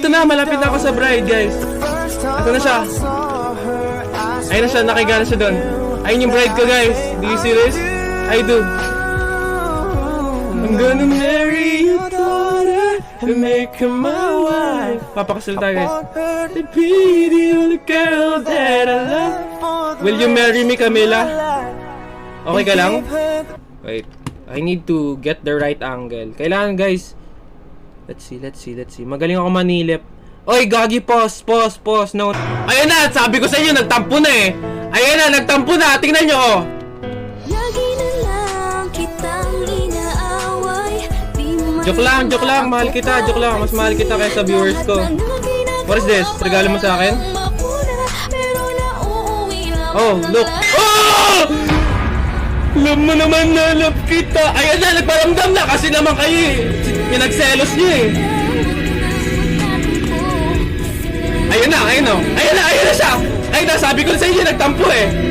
Ito na, malapit na ako sa bride, guys. Ito na siya. Ayun na siya, nakiga na siya doon. Ayun yung bride ko, guys. Do you see this? I do. I'm gonna marry your daughter and make her my wife. Papakasal tayo, guys. To be the only girl that I love. Will you marry me, Camila? Okay ka lang? Wait. I need to get the right angle. Kailangan, guys. Let's see. Magaling ako manilip. Oy, gagi, pause. No. Ayun na, sabi ko sa inyo, nagtampo na eh. Ayun na, nagtampo na. Tingnan nyo, oh. Joke lang. Mahal kita. Mas mahal kita kaysa viewers ko. What is this? Regalo mo sa akin? Oh, look. Oh! Alam mo naman na love kita. Ayun na, nagparamdam na kasi naman kayo eh. Pinagselos niyo eh. Ayun na siya. Ayun na, sabi ko na sa inyo, nagtampo eh.